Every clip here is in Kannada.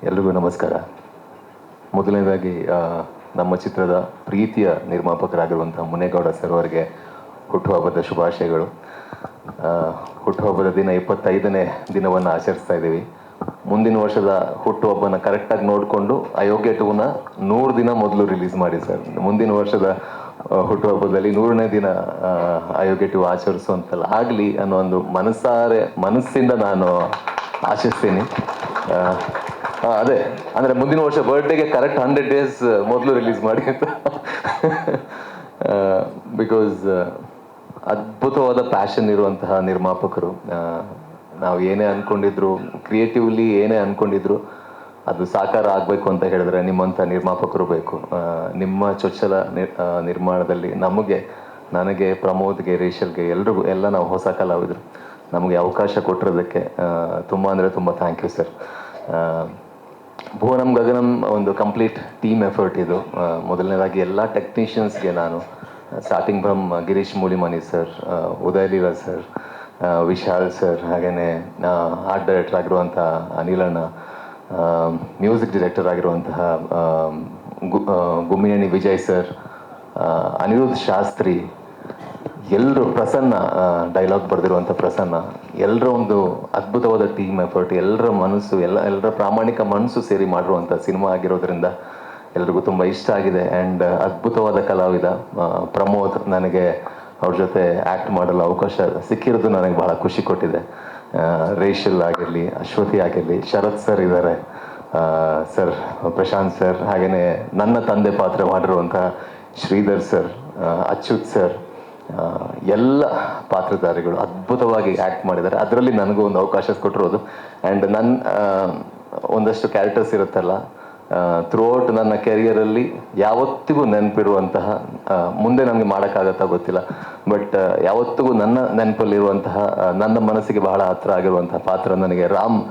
ಎಲ್ರಿಗೂ ನಮಸ್ಕಾರ. ಮೊದಲನೇದಾಗಿ ನಮ್ಮ ಚಿತ್ರದ ಪ್ರೀತಿಯ ನಿರ್ಮಾಪಕರಾಗಿರುವಂಥ ಮುನೇಗೌಡ ಸರ್ ಅವರಿಗೆ ಹುಟ್ಟುಹಬ್ಬದ ಶುಭಾಶಯಗಳು. ಹುಟ್ಟುಹಬ್ಬದ ದಿನ 25ನೇ ದಿನವನ್ನು ಆಚರಿಸ್ತಾ ಇದ್ದೀವಿ. ಮುಂದಿನ ವರ್ಷದ ಹುಟ್ಟುಹಬ್ಬನ ಕರೆಕ್ಟಾಗಿ ನೋಡಿಕೊಂಡು ಅಯೋಗ್ಯ 2ನ 100 ದಿನ ಮೊದಲು ರಿಲೀಸ್ ಮಾಡಿ ಸರ್. ಮುಂದಿನ ವರ್ಷದ ಹುಟ್ಟುಹಬ್ಬದಲ್ಲಿ 100ನೇ ದಿನ ಅಯೋಗ್ಯ 2 ಆಚರಿಸುವಂತಲ್ಲ ಆಗಲಿ ಅನ್ನೋ ಒಂದು ಮನಸ್ಸಿಂದ ನಾನು ಆಶಿಸ್ತೀನಿ. ಅದೇ ಅಂದರೆ ಮುಂದಿನ ವರ್ಷ ಬರ್ಡೇಗೆ ಕರೆಕ್ಟ್ 100 ಡೇಸ್ ಮೊದಲು ರಿಲೀಸ್ ಮಾಡಿ ಅಂತ. ಬಿಕಾಸ್ ಅದ್ಭುತವಾದ ಪ್ಯಾಷನ್ ಇರುವಂತಹ ನಿರ್ಮಾಪಕರು. ನಾವು ಏನೇ ಅಂದ್ಕೊಂಡಿದ್ರು, ಕ್ರಿಯೇಟಿವ್ಲಿ ಏನೇ ಅಂದ್ಕೊಂಡಿದ್ರು ಅದು ಸಾಕಾರ ಆಗಬೇಕು ಅಂತ ಹೇಳಿದ್ರೆ ನಿಮ್ಮಂಥ ನಿರ್ಮಾಪಕರು ಬೇಕು. ನಿಮ್ಮ ಚೊಚ್ಚಲ ನಿರ್ಮಾಣದಲ್ಲಿ ನನಗೆ ಪ್ರಮೋದ್ಗೆ, ರೇಷಲ್ಗೆ ಎಲ್ಲ ನಾವು ಹೊಸ ಕಲಾವಿದರು, ನಮಗೆ ಅವಕಾಶ ಕೊಟ್ಟಿರೋದಕ್ಕೆ ತುಂಬ ಥ್ಯಾಂಕ್ ಯು ಸರ್. ಭುವನಂ ಗಗನಂ ಒಂದು ಕಂಪ್ಲೀಟ್ ಟೀಮ್ ಎಫರ್ಟ್ ಇದು. ಮೊದಲನೇದಾಗಿ ಎಲ್ಲ ಟೆಕ್ನಿಷಿಯನ್ಸ್ಗೆ ನಾನು starting from Girish Mulimani sir, Uday Leela sir, Vishal sir, ಹಾಗೆಯೇ ಆರ್ಟ್ ಡೈರೆಕ್ಟರ್ ಆಗಿರುವಂಥ ಅನಿಲಣ್ಣ, ಮ್ಯೂಸಿಕ್ ಡೈರೆಕ್ಟರ್ ಆಗಿರುವಂತಹ ಗುಮ್ಮಿಣಿ ವಿಜಯ್ ಸರ್, ಅನಿರುದ್ಧ್ ಶಾಸ್ತ್ರಿ, ಎಲ್ಲರೂ, ಪ್ರಸನ್ನ, ಡೈಲಾಗ್ ಬರೆದಿರುವಂಥ ಪ್ರಸನ್ನ, ಎಲ್ಲರ ಒಂದು ಅದ್ಭುತವಾದ ಟೀಮ್ ಎಫರ್ಟ್, ಎಲ್ಲರ ಮನಸ್ಸು, ಎಲ್ಲರ ಪ್ರಾಮಾಣಿಕ ಮನಸ್ಸು ಸೇರಿ ಮಾಡಿರುವಂಥ ಸಿನಿಮಾ ಆಗಿರೋದ್ರಿಂದ ಎಲ್ರಿಗೂ ತುಂಬ ಇಷ್ಟ ಆಗಿದೆ. ಆ್ಯಂಡ್ ಅದ್ಭುತವಾದ ಕಲಾವಿದ ಪ್ರಮೋದ್, ನನಗೆ ಅವ್ರ ಜೊತೆ ಆ್ಯಕ್ಟ್ ಮಾಡಲು ಅವಕಾಶ ಸಿಕ್ಕಿರೋದು ನನಗೆ ಬಹಳ ಖುಷಿ ಕೊಟ್ಟಿದೆ. ರೇಷಲ್ ಆಗಿರಲಿ, ಅಶ್ವತಿ ಆಗಿರಲಿ, ಶರತ್ ಸರ್ ಇದ್ದಾರೆ, ಸರ್ ಪ್ರಶಾಂತ್ ಸರ್, ಹಾಗೆಯೇ ನನ್ನ ತಂದೆ ಪಾತ್ರ ಮಾಡಿರುವಂಥ ಶ್ರೀಧರ್ ಸರ್, ಅಚ್ಯುತ್ ಸರ್, ಎಲ್ಲ ಪಾತ್ರಧಾರಿಗಳು ಅದ್ಭುತವಾಗಿ ಆ್ಯಕ್ಟ್ ಮಾಡಿದ್ದಾರೆ. ಅದರಲ್ಲಿ ನನಗೂ ಒಂದು ಅವಕಾಶ ಕೊಟ್ಟಿರೋದು. ಆ್ಯಂಡ್ ಒಂದಷ್ಟು ಕ್ಯಾರೆಕ್ಟರ್ಸ್ ಇರುತ್ತಲ್ಲ, ಥ್ರೂಔಟ್ ನನ್ನ ಕೆರಿಯರಲ್ಲಿ ಯಾವತ್ತಿಗೂ ನೆನಪಿರುವಂತಹ, ಮುಂದೆ ನನಗೆ ಮಾಡೋಕ್ಕಾಗತ್ತಾ ಗೊತ್ತಿಲ್ಲ, ಬಟ್ ಯಾವತ್ತಿಗೂ ನನ್ನ ನೆನಪಲ್ಲಿರುವಂತಹ, ನನ್ನ ಮನಸ್ಸಿಗೆ ಬಹಳ ಹತ್ರ ಆಗಿರುವಂತಹ ಪಾತ್ರ ನನಗೆ ರಾಮ್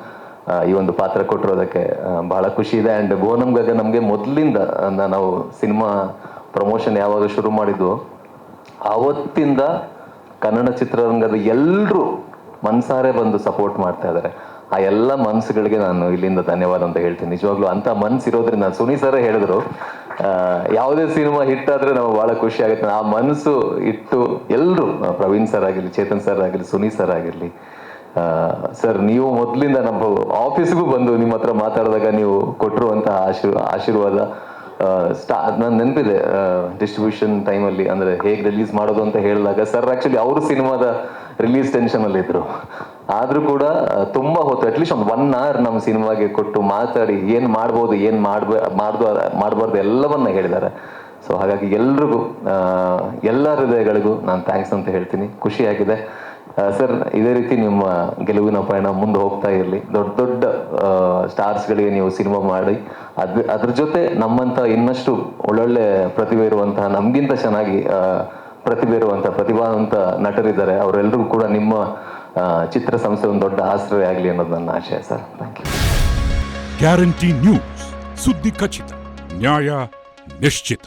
ಈ ಒಂದು ಪಾತ್ರ ಕೊಟ್ಟಿರೋದಕ್ಕೆ ಬಹಳ ಖುಷಿ ಇದೆ. ಆ್ಯಂಡ್ ಭುವನಂ ಗಗನಂ ನಮಗೆ ಮೊದಲಿಂದ ನಾವು ಸಿನಿಮಾ ಪ್ರಮೋಷನ್ ಯಾವಾಗ ಶುರು ಮಾಡಿದ್ವು ಆವತ್ತಿಂದ ಕನ್ನಡ ಚಿತ್ರರಂಗದ ಎಲ್ಲರೂ ಮನಸಾರೆ ಬಂದು ಸಪೋರ್ಟ್ ಮಾಡ್ತಾ ಇದ್ದಾರೆ. ಆ ಎಲ್ಲ ಮನಸ್ಸುಗಳಿಗೆ ನಾನು ಇಲ್ಲಿಂದ ಧನ್ಯವಾದ ಅಂತ ಹೇಳ್ತೀನಿ. ನಿಜವಾಗ್ಲೂ ಅಂಥ ಮನಸ್ಸಿರೋದ್ರಿಂದ, ಸುನಿ ಸರೇ ಹೇಳಿದ್ರು, ಯಾವುದೇ ಸಿನಿಮಾ ಹಿಟ್ ಆದರೆ ನಮಗೆ ಭಾಳ ಖುಷಿ ಆಗುತ್ತೆ. ಆ ಮನಸ್ಸು ಇಟ್ಟು ಎಲ್ಲರೂ, ಪ್ರವೀಣ್ ಸರ್ ಆಗಿರಲಿ, ಚೇತನ್ ಸರ್ ಆಗಿರಲಿ, ಸುನಿ ಸರ್ ಆಗಿರಲಿ, ಸರ್ ನೀವು ಮೊದಲಿಂದ ನಮ್ಮ ಆಫೀಸ್ಗೂ ಬಂದು ನಿಮ್ಮ ಹತ್ರ ಮಾತಾಡಿದಾಗ ನೀವು ಕೊಟ್ಟಿರುವಂತಹ ಆಶೀರ್ವಾದ ನನ್ನ ನೆನಪಿದೆ. ಡಿಸ್ಟ್ರಿಬ್ಯೂಷನ್ ಟೈಮಲ್ಲಿ ಅಂದರೆ ಹೇಗೆ ರಿಲೀಸ್ ಮಾಡೋದು ಅಂತ ಹೇಳಿದಾಗ ಸರ್ ಆ್ಯಕ್ಚುಲಿ ಅವರು ಸಿನಿಮಾದ ರಿಲೀಸ್ ಟೆನ್ಷನಲ್ಲಿ ಇದ್ದರು. ಆದರೂ ಕೂಡ ತುಂಬ ಹೊತ್ತು, ಅಟ್ಲೀಸ್ಟ್ ಒಂದು 1 hour ನಮ್ಮ ಸಿನಿಮಾಗೆ ಕೊಟ್ಟು ಮಾತಾಡಿ ಏನು ಮಾಡ್ಬೋದು, ಏನು ಮಾಡಬಾರ್ದು ಎಲ್ಲವನ್ನ ಹೇಳಿದ್ದಾರೆ. ಸೊ ಹಾಗಾಗಿ ಎಲ್ರಿಗೂ, ಎಲ್ಲ ಹೃದಯಗಳಿಗೂ ನಾನು ಥ್ಯಾಂಕ್ಸ್ ಅಂತ ಹೇಳ್ತೀನಿ. ಖುಷಿಯಾಗಿದೆ ಸರ್. ಇದೇ ರೀತಿ ನಿಮ್ಮ ಗೆಲುವಿನ ಪಯಣ ಮುಂದೆ ಹೋಗ್ತಾ ಇರಲಿ. ದೊಡ್ಡ ಸ್ಟಾರ್ಸ್ಗಳಿಗೆ ನೀವು ಸಿನಿಮಾ ಮಾಡಿ ಅದ್ರ ಜೊತೆ ನಮ್ಮಂಥ ಇನ್ನಷ್ಟು ಒಳ್ಳೊಳ್ಳೆ ಪ್ರತಿಭೆ ಇರುವಂತಹ, ನಮಗಿಂತ ಚೆನ್ನಾಗಿ ಪ್ರತಿಭೆ ಇರುವಂಥ ಪ್ರತಿಭಾವಂತ ನಟರಿದ್ದಾರೆ, ಅವರೆಲ್ಲರಿಗೂ ಕೂಡ ನಿಮ್ಮ ಚಿತ್ರಸಂಸ್ಥೆ ಒಂದು ದೊಡ್ಡ ಆಶ್ರಯ ಆಗಲಿ ಅನ್ನೋದು ನನ್ನ ಆಶಯ sir. Thank you. Guarantee News, ಸುದ್ದಿ ಖಚಿತ, ನ್ಯಾಯ ನಿಶ್ಚಿತ.